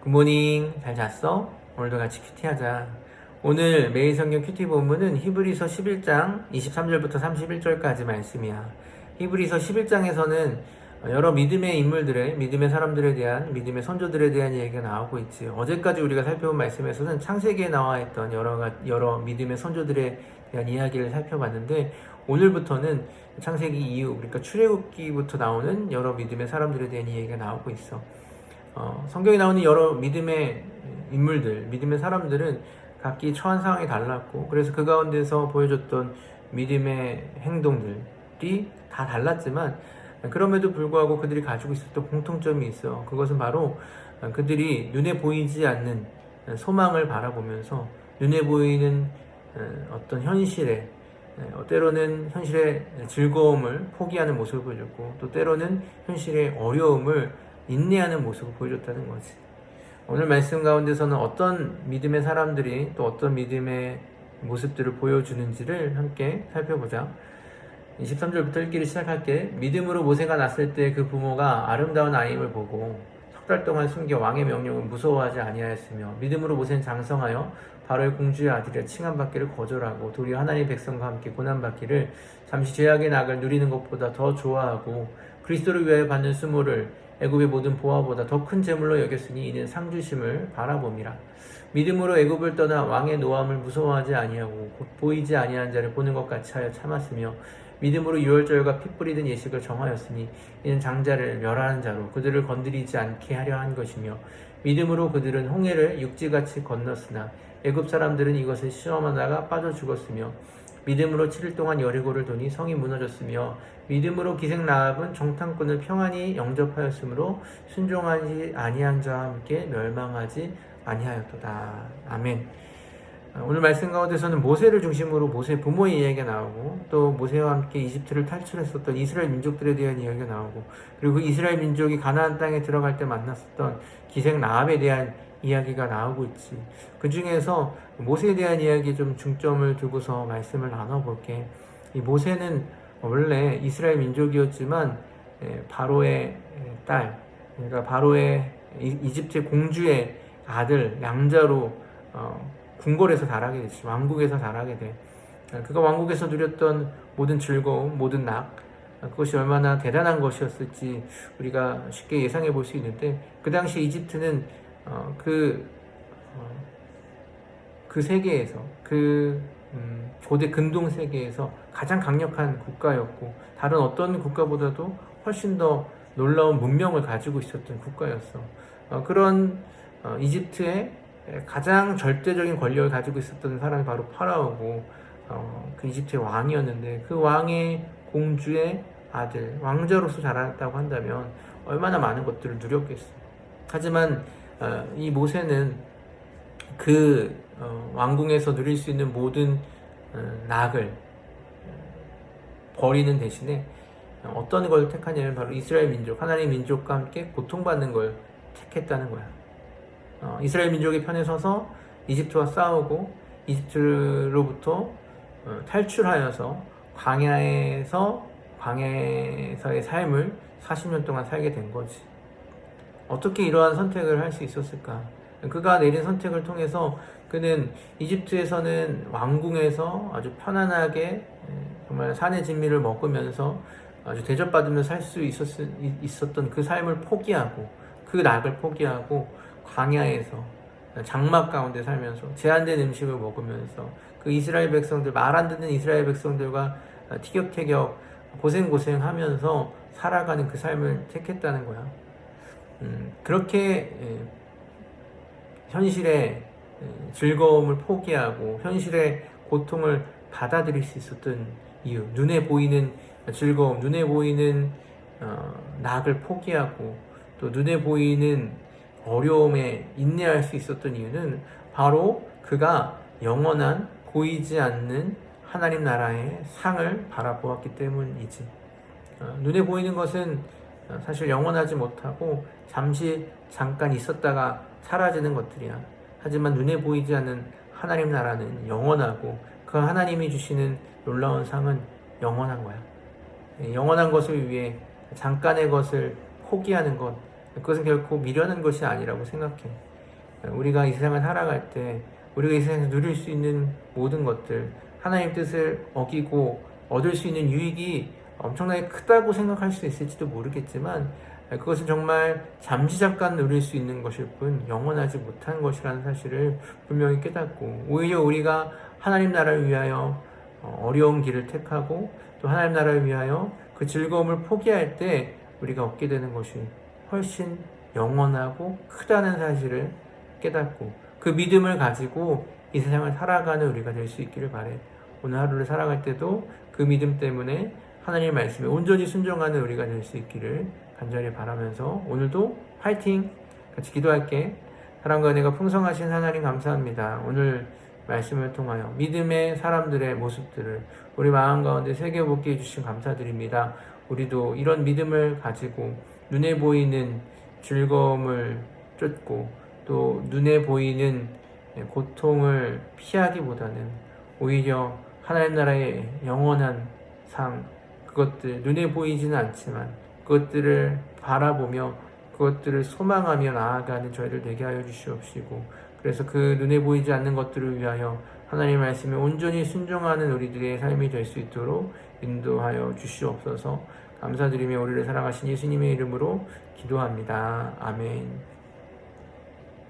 굿모닝. 잘 잤어? 오늘도 같이 큐티하자. 오늘 매일 성경 큐티 본문은 히브리서 11장 23절부터 31절까지 말씀이야. 히브리서 11장에서는 여러 믿음의 인물들의, 믿음의 사람들에 대한, 믿음의 선조들에 대한 이야기가 나오고 있지. 어제까지 우리가 살펴본 말씀에서는 창세기에 나와 있던 여러 믿음의 선조들에 대한 이야기를 살펴봤는데, 오늘부터는 창세기 이후, 그러니까 출애굽기부터 나오는 여러 믿음의 사람들에 대한 이야기가 나오고 있어. 성경에 나오는 여러 믿음의 인물들, 믿음의 사람들은 각기 처한 상황이 달랐고, 그래서 그 가운데서 보여줬던 믿음의 행동들이 다 달랐지만, 그럼에도 불구하고 그들이 가지고 있었던 공통점이 있어. 그것은 바로 그들이 눈에 보이지 않는 소망을 바라보면서 눈에 보이는 어떤 현실에, 때로는 현실의 즐거움을 포기하는 모습을 보여줬고, 또 때로는 현실의 어려움을 인내하는 모습을 보여줬다는 거지. 오늘 말씀 가운데서는 어떤 믿음의 사람들이 또 어떤 믿음의 모습들을 보여주는지를 함께 살펴보자. 23절부터 읽기를 시작할게. 믿음으로 모세가 낳았을 때 그 부모가 아름다운 아임을 보고 석 달 동안 숨겨 왕의 명령을 무서워하지 아니하였으며, 믿음으로 모세는 장성하여 바로의 공주의 아들이라 칭함받기를 거절하고 도리어 하나님의 백성과 함께 고난받기를 잠시 죄악의 낙을 누리는 것보다 더 좋아하고 그리스도를 위하여 받는 수모를 애굽의 모든 보화보다 더 큰 재물로 여겼으니 이는 상주심을 바라봄이라. 믿음으로 애굽을 떠나 왕의 노함을 무서워하지 아니하고 곧 보이지 아니한 자를 보는 것 같이 하여 참았으며, 믿음으로 유월절과 피 뿌리던 예식을 정하였으니 이는 장자를 멸하는 자로 그들을 건드리지 않게 하려 한 것이며, 믿음으로 그들은 홍해를 육지같이 건넜으나 애굽 사람들은 이것을 시험하다가 빠져 죽었으며, 믿음으로 7일 동안 여리고를 도니 성이 무너졌으며, 믿음으로 기생 라합은 정탐꾼을 평안히 영접하였으므로 순종하지 아니한 자와 함께 멸망하지 아니하였도다. 아멘. 오늘 말씀 가운데서는 모세를 중심으로 모세 부모의 이야기가 나오고, 또 모세와 함께 이집트를 탈출했었던 이스라엘 민족들에 대한 이야기가 나오고, 그리고 그 이스라엘 민족이 가나안 땅에 들어갈 때 만났었던 기생 라합에 대한 이야기가 나오고 있지. 그 중에서 모세에 대한 이야기에 좀 중점을 두고서 말씀을 나눠볼게. 이 모세는 원래 이스라엘 민족이었지만 바로의 딸, 그러니까 바로의 이집트 공주의 아들, 양자로 궁궐에서 자라게 됐지. 왕국에서 자라게 돼. 그가 왕국에서 누렸던 모든 즐거움, 모든 낙, 그것이 얼마나 대단한 것이었을지 우리가 쉽게 예상해 볼 수 있는데, 그 당시 이집트는 그 세계에서, 고대 근동 세계에서 가장 강력한 국가였고, 다른 어떤 국가보다도 훨씬 더 놀라운 문명을 가지고 있었던 국가였어. 그런 이집트의 가장 절대적인 권력을 가지고 있었던 사람이 바로 파라오고, 그 이집트의 왕이었는데, 그 왕의 공주의 아들, 왕자로서 자랐다고 한다면 얼마나 많은 것들을 누렸겠어. 하지만 이 모세는 그 왕궁에서 누릴 수 있는 모든 낙을 버리는 대신에 어떤 걸 택하냐면 바로 이스라엘 민족, 하나님의 민족과 함께 고통받는 걸 택했다는 거야. 이스라엘 민족의 편에 서서 이집트와 싸우고 이집트로부터 탈출하여서 광야에서의 삶을 40년 동안 살게 된 거지. 어떻게 이러한 선택을 할 수 있었을까? 그가 내린 선택을 통해서 그는 이집트에서는 왕궁에서 아주 편안하게 정말 산의 진미를 먹으면서 아주 대접받으며 살 수 있었던 그 삶을 포기하고, 그 낙을 포기하고 광야에서 장막 가운데 살면서 제한된 음식을 먹으면서 그 이스라엘 백성들, 말 안 듣는 이스라엘 백성들과 티격태격 고생하면서 살아가는 그 삶을 택했다는 거야. 그렇게 현실의 즐거움을 포기하고 현실의 고통을 받아들일 수 있었던 이유, 눈에 보이는 즐거움, 눈에 보이는 낙을 포기하고 또 눈에 보이는 어려움에 인내할 수 있었던 이유는 바로 그가 영원한 보이지 않는 하나님 나라의 상을 바라보았기 때문이지. 눈에 보이는 것은 사실 영원하지 못하고 잠깐 있었다가 사라지는 것들이야. 하지만 눈에 보이지 않는 하나님 나라는 영원하고, 그 하나님이 주시는 놀라운 상은 영원한 거야. 영원한 것을 위해 잠깐의 것을 포기하는 것, 그것은 결코 미련한 것이 아니라고 생각해. 우리가 이 세상을 살아갈 때 우리가 이 세상에서 누릴 수 있는 모든 것들, 하나님 뜻을 어기고 얻을 수 있는 유익이 엄청나게 크다고 생각할 수 있을지도 모르겠지만, 그것은 정말 잠시 잠깐 누릴 수 있는 것일 뿐 영원하지 못한 것이라는 사실을 분명히 깨닫고, 오히려 우리가 하나님 나라를 위하여 어려운 길을 택하고 또 하나님 나라를 위하여 그 즐거움을 포기할 때 우리가 얻게 되는 것이 훨씬 영원하고 크다는 사실을 깨닫고, 그 믿음을 가지고 이 세상을 살아가는 우리가 될 수 있기를 바래. 오늘 하루를 살아갈 때도 그 믿음 때문에 하나님의 말씀에 온전히 순종하는 우리가 될 수 있기를 간절히 바라면서 오늘도 화이팅! 같이 기도할게. 사랑과 은혜가 풍성하신 하나님 감사합니다. 오늘 말씀을 통하여 믿음의 사람들의 모습들을 우리 마음 가운데 새겨보게 해주신 감사드립니다. 우리도 이런 믿음을 가지고 눈에 보이는 즐거움을 쫓고 또 눈에 보이는 고통을 피하기보다는 오히려 하나님 나라의 영원한 상, 그것들 눈에 보이지는 않지만 그것들을 바라보며 그것들을 소망하며 나아가는 저희를 되게 하여 주시옵시고, 그래서 그 눈에 보이지 않는 것들을 위하여 하나님의 말씀에 온전히 순종하는 우리들의 삶이 될 수 있도록 인도하여 주시옵소서. 감사드리며 우리를 사랑하신 예수님의 이름으로 기도합니다. 아멘.